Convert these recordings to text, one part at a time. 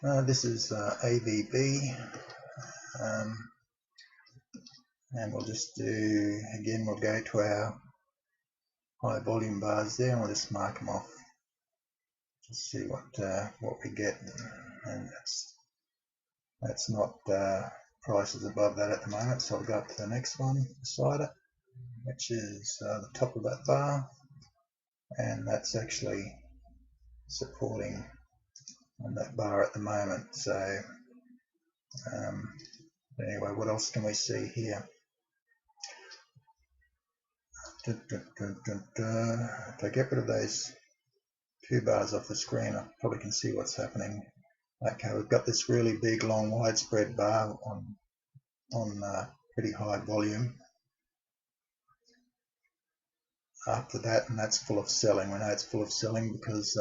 This is AVB, and we'll just do, again, we'll go to our high volume bars there and we'll just mark them off to see what we get. And that's not prices above that at the moment, so I'll go up to the next one beside it, which is the top of that bar, and that's actually supporting on that bar at the moment. So anyway, what else can we see here? If I get rid of those two bars off the screen, I probably can see what's happening. Okay, we've got this really big, long, widespread bar on pretty high volume after that, and that's full of selling. We know it's full of selling because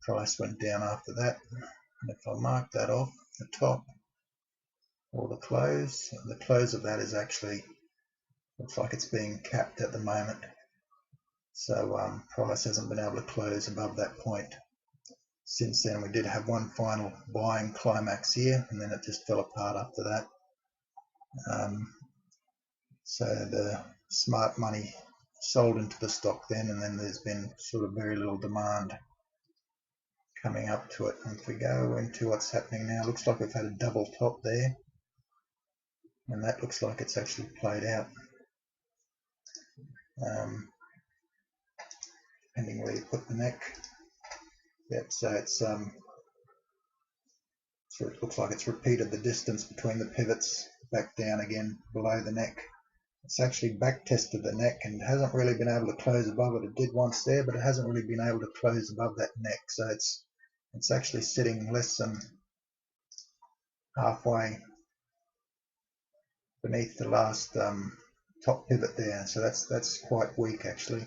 price went down after that. And if I mark that off, the top or the close of that is actually, looks like it's being capped at the moment. So price hasn't been able to close above that point. Since then, we did have one final buying climax here, and then it just fell apart after that. So the smart money sold into the stock then, and then there's been sort of very little demand coming up to it. And if we go into what's happening now, looks like we've had a double top there, and that looks like it's actually played out. Depending where you put the neck. Yep, so it's so it looks like it's repeated the distance between the pivots back down again below the neck. It's actually back tested the neck and hasn't really been able to close above it. It did once there, but it hasn't really been able to close above that neck. So it's actually sitting less than halfway beneath the last top pivot there. So that's quite weak actually.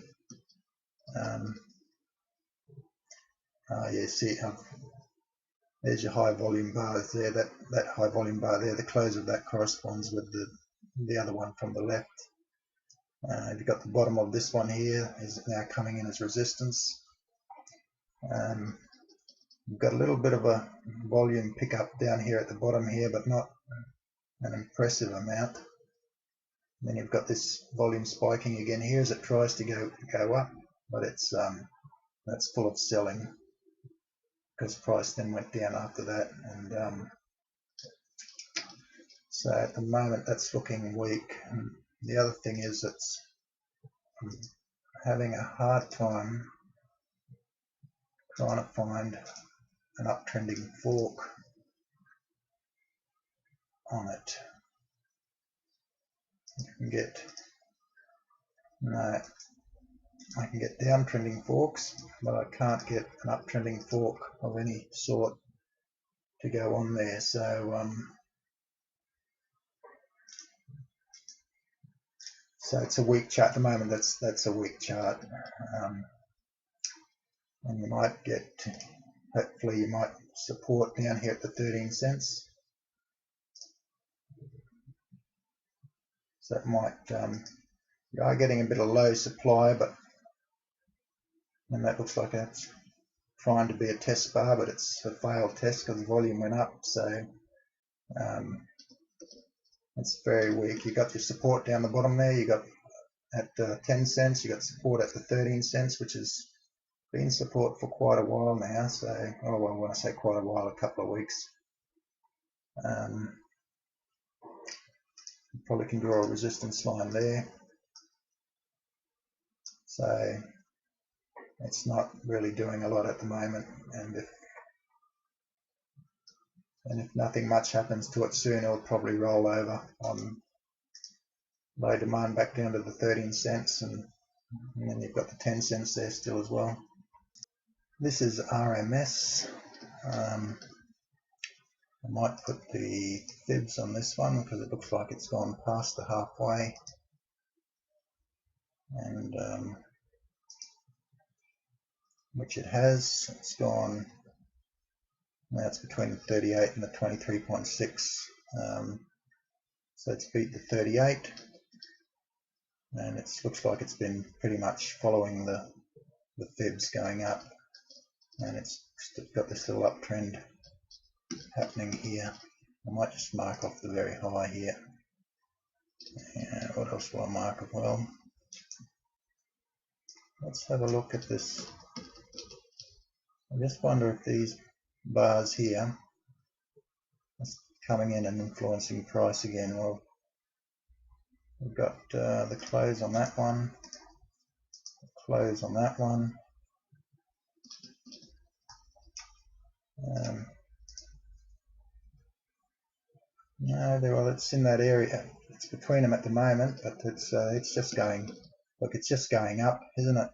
Yeah, see, there's your high volume bars there. That high volume bar there, the close of that corresponds with the other one from the left. You've got the bottom of this one here is now coming in as resistance. You've got a little bit of a volume pickup down here at the bottom here, but not an impressive amount. And then you've got this volume spiking again here as it tries to go up, but it's that's full of selling because price then went down after that. And so at the moment that's looking weak. And the other thing is it's having a hard time trying to find an uptrending fork on it. I can get downtrending forks, but I can't get an uptrending fork of any sort to go on there. So so it's a weak chart at the moment. That's a weak chart, and you might get, hopefully you might support down here at the 13 cents. So it might, you are getting a bit of low supply, but and that looks like it's trying to be a test bar, but it's a failed test because the volume went up. So it's very weak. You got your support down the bottom there. You got at 10 cents. You got support at the 13 cents, which has been support for quite a while now. So, oh well, when I say quite a while, a couple of weeks. You probably can draw a resistance line there. So it's not really doing a lot at the moment, and if nothing much happens to it soon, it'll probably roll over on low demand back down to the 13 cents, and then you've got the 10 cents there still as well. This is RMS. I might put the fibs on this one because it looks like it's gone past the halfway, and which it has. It's gone, now it's between the 38 and the 23.6, so it's beat the 38, and it looks like it's been pretty much following the fibs going up, and it's got this little uptrend happening here. I might just mark off the very high here. What else will I mark it? Well, let's have a look at this. I just wonder if these bars here are coming in and influencing price again. Well, we've got the close on that one, the close on that one. No, well, it's in that area. It's between them at the moment, but it's just going. Look, it's just going up, isn't it?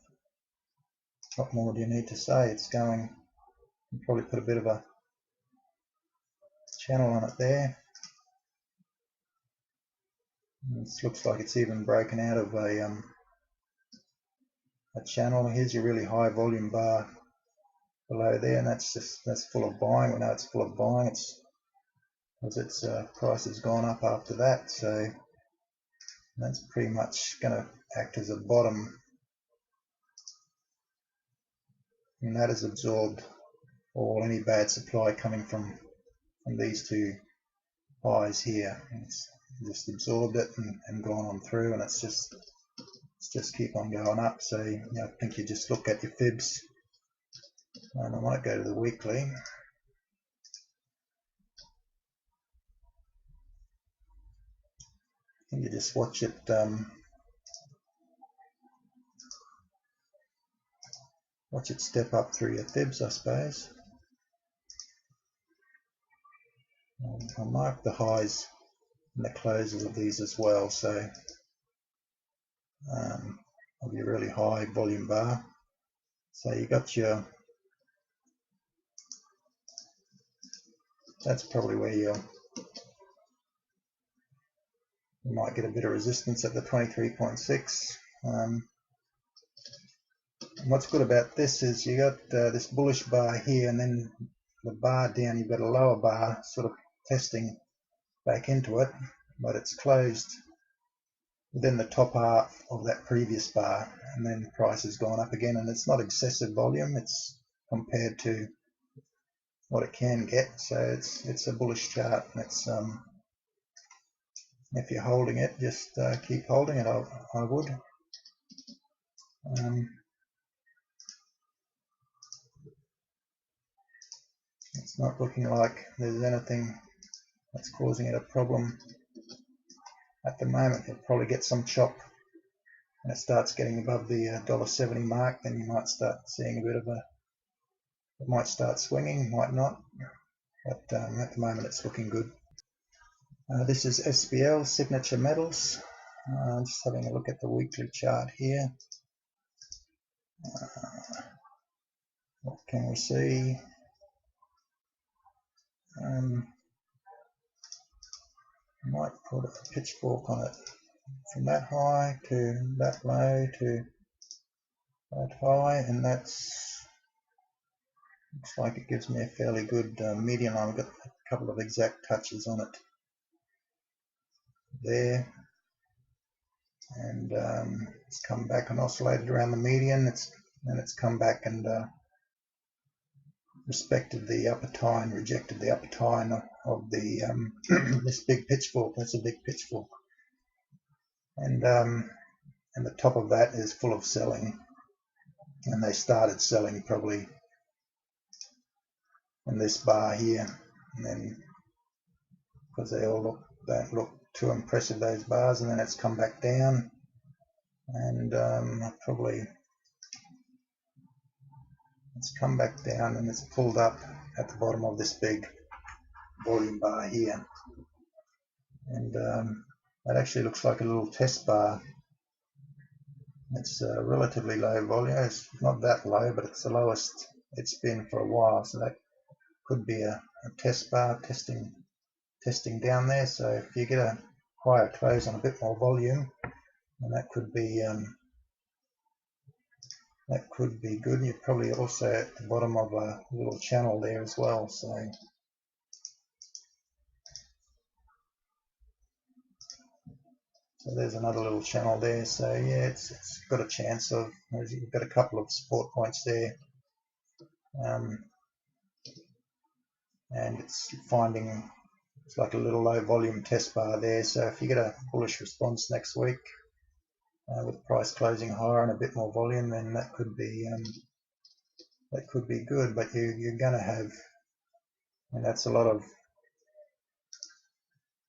What more do you need to say? It's going. You probably put a bit of a channel on it there. This looks like it's even broken out of a channel. Here's your really high volume bar below there, and that's full of buying. We know it's full of buying. It's because its price has gone up after that, so that's pretty much going to act as a bottom, and that has absorbed any bad supply coming from these two highs here. It's just absorbed it and gone on through, and it's just keep on going up. So I think you just look at your fibs, and I might go to the weekly. I think you just watch it step up through your fibs, I suppose. I'll mark the highs and the closes of these as well, so of your really high volume bar. So you got your, that's probably where you might get a bit of resistance at the 23.6. What's good about this is you got this bullish bar here, and then the bar down you've got a lower bar sort of testing back into it, but it's closed within the top half of that previous bar, and then price has gone up again, and it's not excessive volume, it's compared to what it can get, so it's a bullish chart, and it's if you're holding it, just keep holding it. I would. It's not looking like there's anything that's causing it a problem at the moment. You'll probably get some chop when it starts getting above the $1.70 mark, then you might start seeing a bit of it might start swinging, might not, but at the moment it's looking good. This is SBL, Signature Metals. Just having a look at the weekly chart here. What can we see? Might put a pitchfork on it from that high to that low to that high, and that's looks like it gives me a fairly good median line. I've got a couple of exact touches on it there, and it's come back and oscillated around the median. It's come back and respected the upper tie and rejected the upper tie of the this big pitchfork. That's a big pitchfork, and the top of that is full of selling, and they started selling probably in this bar here, and then because they all don't look too impressive, those bars, and then it's come back down, and probably it's come back down and it's pulled up at the bottom of this big volume bar here, and that actually looks like a little test bar. It's a relatively low volume. It's not that low, but it's the lowest it's been for a while, so that could be a test bar testing down there. So if you get a higher close on a bit more volume, then that could be good. You're probably also at the bottom of a little channel there as well, so there's another little channel there. So yeah, it's got a chance of, you've got a couple of support points there, and it's finding it's like a little low volume test bar there. So if you get a bullish response next week with price closing higher and a bit more volume, then that could be good. But you're going to have, and that's a lot of,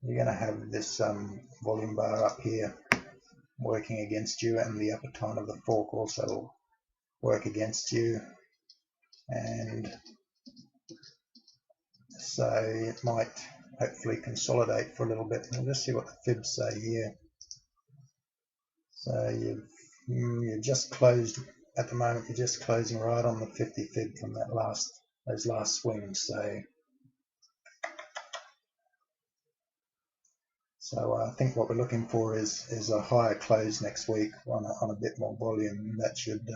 you're going to have this volume bar up here working against you, and the upper tine of the fork also will work against you, and so it might hopefully consolidate for a little bit. We'll just see what the fibs say here. So you're just closed at the moment. You're just closing right on the 50 fib from those last swings. So I think what we're looking for is a higher close next week on a bit more volume. That should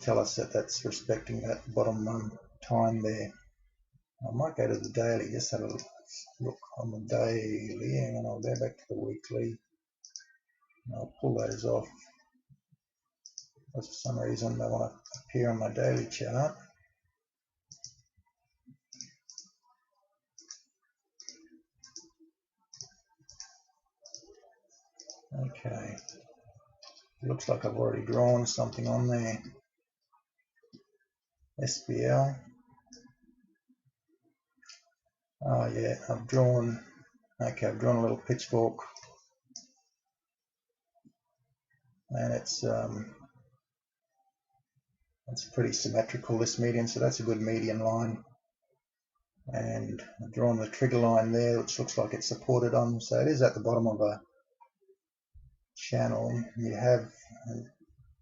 tell us that that's respecting that bottom tine there. I might go to the daily, just have a look on the daily, and then I'll go back to the weekly. And I'll pull those off. Because for some reason they want to appear on my daily chart. Okay. Looks like I've already drawn something on there. SBL. Oh yeah, I've drawn a little pitchfork, and it's pretty symmetrical, this median, so that's a good median line. And I've drawn the trigger line there, which looks like it's supported on, so it is at the bottom of a channel. You have,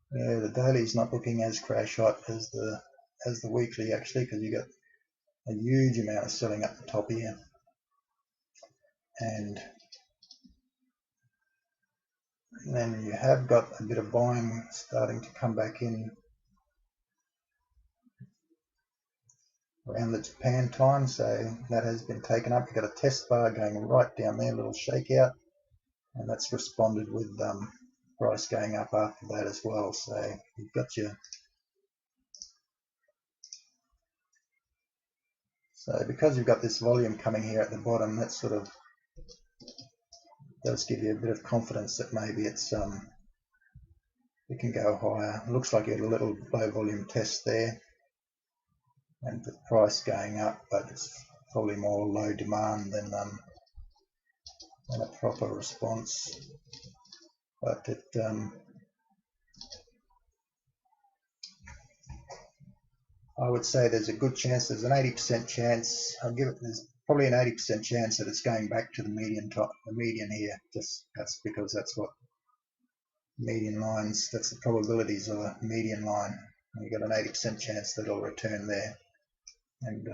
the daily is not looking as crash hot as the weekly, actually, because you got a huge amount of selling up the top here, and then you have got a bit of buying starting to come back in around the Japan time, so that has been taken up. You've got a test bar going right down there, a little shakeout, and that's responded with price going up after that as well. So you've got your, so because you've got this volume coming here at the bottom, that sort of does give you a bit of confidence that maybe it's it can go higher. It looks like you had a little low volume test there, and the price going up, but it's probably more low demand than a proper response. But it I would say there's a good chance, there's an 80% chance, there's probably an 80% chance that it's going back to the median here. Just that's because that's what median lines, that's the probabilities of a median line. And you've got an 80% chance that it'll return there. And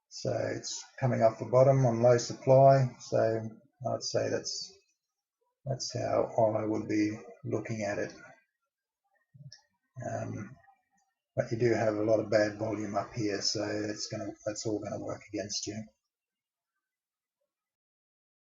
so it's coming off the bottom on low supply. So I'd say that's how I would be looking at it. But you do have a lot of bad volume up here, so that's all going to work against you.